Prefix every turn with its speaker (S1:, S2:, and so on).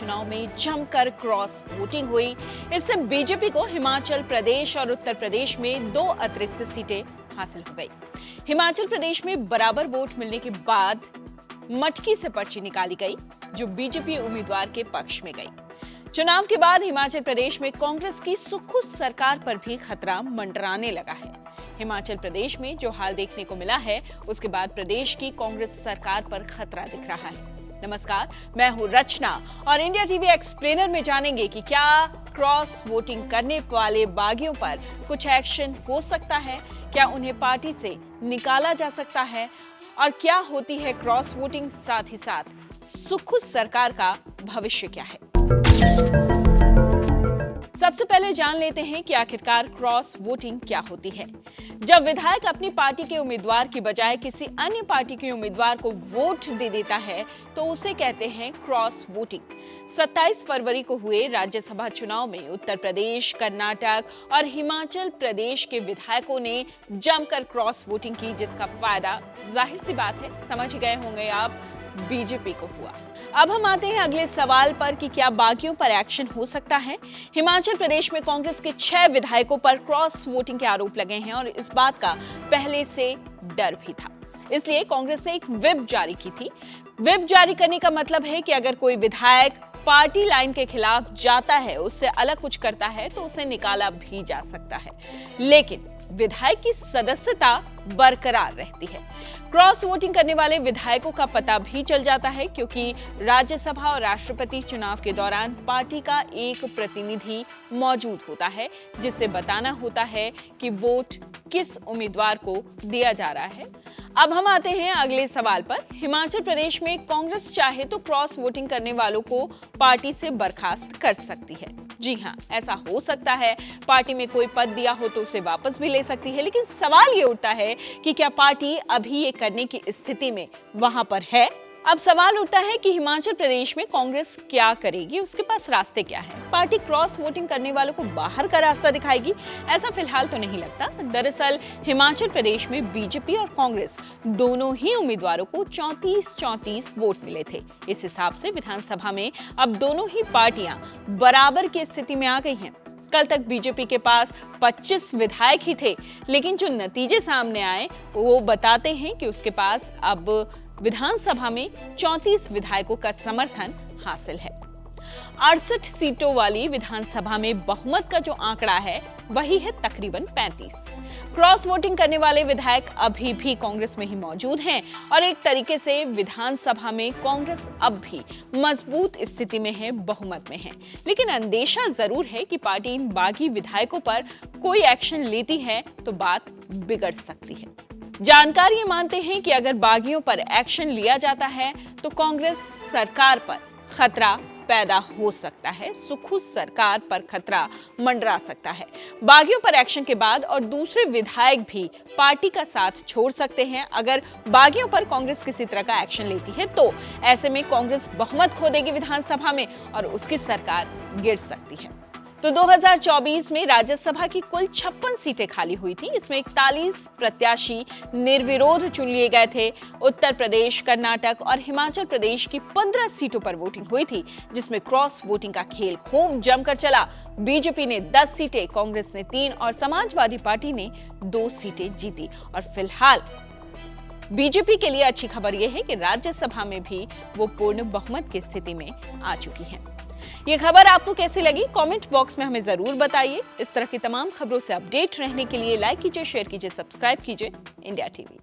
S1: चुनाव में जमकर क्रॉस वोटिंग हुई। इससे बीजेपी को हिमाचल प्रदेश और उत्तर प्रदेश में 2 अतिरिक्त सीटें हासिल हो गई। हिमाचल प्रदेश में बराबर वोट मिलने के बाद मटकी से पर्ची निकाली गई, जो बीजेपी उम्मीदवार के पक्ष में गई। चुनाव के बाद हिमाचल प्रदेश में कांग्रेस की सुक्खू सरकार पर भी खतरा मंडराने लगा है। हिमाचल प्रदेश में जो हाल देखने को मिला है, उसके बाद प्रदेश की कांग्रेस सरकार पर खतरा दिख रहा है। नमस्कार, मैं हूं रचना और इंडिया टीवी एक्सप्लेनर में जानेंगे कि क्या क्रॉस वोटिंग करने वाले बागियों पर कुछ एक्शन हो सकता है, क्या उन्हें पार्टी से निकाला जा सकता है और क्या होती है क्रॉस वोटिंग, साथ ही साथ सुक्खू सरकार का भविष्य क्या है। सबसे पहले जान लेते हैं कि आखिरकार क्रॉस वोटिंग क्या होती है। जब विधायक अपनी पार्टी के उम्मीदवार की बजाय किसी अन्य पार्टी के उम्मीदवार को वोट दे देता है तो उसे कहते हैं क्रॉस वोटिंग। 27 फरवरी को हुए राज्यसभा चुनाव में उत्तर प्रदेश, कर्नाटक और हिमाचल प्रदेश के विधायकों ने जमकर क्रॉस वोटिंग की, जिसका फायदा जाहिर सी बात है, समझ गए होंगे आप, बीजेपी को हुआ। अब हम आते हैं अगले सवाल पर कि क्या बागियों पर एक्शन हो सकता है। हिमाचल प्रदेश में कांग्रेस के 6 विधायकों पर क्रॉस वोटिंग के आरोप लगे हैं और इस बात का पहले से डर भी था। इसलिए कांग्रेस ने एक व्हिप जारी की थी। व्हिप जारी करने का मतलब है कि अगर कोई विधायक पार्टी लाइन के खिलाफ जाता है, उससे अलग कुछ करता है, तो उसे निकाला भी जा सकता है, लेकिन विधायक की सदस्यता बरकरार रहती है। क्रॉस वोटिंग करने वाले विधायकों का पता भी चल जाता है, क्योंकि राज्यसभा और राष्ट्रपति चुनाव के दौरान पार्टी का एक प्रतिनिधि मौजूद होता है, जिसे बताना होता है कि वोट किस उम्मीदवार को दिया जा रहा है। अब हम आते हैं अगले सवाल पर। हिमाचल प्रदेश में कांग्रेस चाहे तो क्रॉस वोटिंग करने वालों को पार्टी से बर्खास्त कर सकती है। जी हाँ, ऐसा हो सकता है। पार्टी में कोई पद दिया हो तो उसे वापस भी ले सकती है, लेकिन सवाल ये उठता है कि क्या पार्टी अभी ये करने की स्थिति में वहां पर है। अब सवाल उठता है कि हिमाचल प्रदेश में कांग्रेस क्या करेगी, उसके पास रास्ते क्या है। पार्टी क्रॉस वोटिंग करने वालों को बाहर का रास्ता दिखाएगी, ऐसा फिलहाल तो नहीं लगता। दरअसल हिमाचल प्रदेश में बीजेपी और कांग्रेस दोनों ही उम्मीदवारों को 34-34 वोट मिले थे। इस हिसाब से विधानसभा में अब दोनों ही पार्टियां बराबर की स्थिति में आ गई हैं। कल तक बीजेपी के पास 25 विधायक ही थे, लेकिन जो नतीजे सामने आए वो बताते हैं कि उसके पास अब विधानसभा में 34 विधायकों का समर्थन हासिल है। 68 सीटों वाली विधानसभा में बहुमत का जो आंकड़ा है वही है तकरीबन 35। क्रॉस वोटिंग करने वाले विधायक अभी भी कांग्रेस में ही मौजूद हैं और एक तरीके से विधानसभा में कांग्रेस अब भी मजबूत स्थिति में है, बहुमत में है। लेकिन अंदेशा जरूर है कि पार्टी इन बागी विधायकों पर कोई एक्शन लेती है तो बात बिगड़ सकती है। जानकार ये मानते हैं कि अगर बागियों पर एक्शन लिया जाता है तो कांग्रेस सरकार पर खतरा पैदा हो सकता है, सुक्खू सरकार पर खतरा मंडरा सकता है। बागियों पर एक्शन के बाद और दूसरे विधायक भी पार्टी का साथ छोड़ सकते हैं। अगर बागियों पर कांग्रेस किसी तरह का एक्शन लेती है तो ऐसे में कांग्रेस बहुमत खो देगी विधानसभा में और उसकी सरकार गिर सकती है। तो 2024 में राज्यसभा की कुल 56 सीटें खाली हुई थी। इसमें 41 प्रत्याशी निर्विरोध चुन लिए गए थे। उत्तर प्रदेश, कर्नाटक और हिमाचल प्रदेश की 15 सीटों पर वोटिंग हुई थी, जिसमें क्रॉस वोटिंग का खेल खूब जमकर चला। बीजेपी ने 10 सीटें, कांग्रेस ने 3 और समाजवादी पार्टी ने 2 सीटें जीती। और फिलहाल बीजेपी के लिए अच्छी खबर यह है कि राज्यसभा में भी वो पूर्ण बहुमत की स्थिति में आ चुकी है। ये खबर आपको कैसी लगी, कमेंट बॉक्स में हमें जरूर बताइए। इस तरह की तमाम खबरों से अपडेट रहने के लिए लाइक कीजिए, शेयर कीजिए, सब्सक्राइब कीजिए इंडिया टीवी।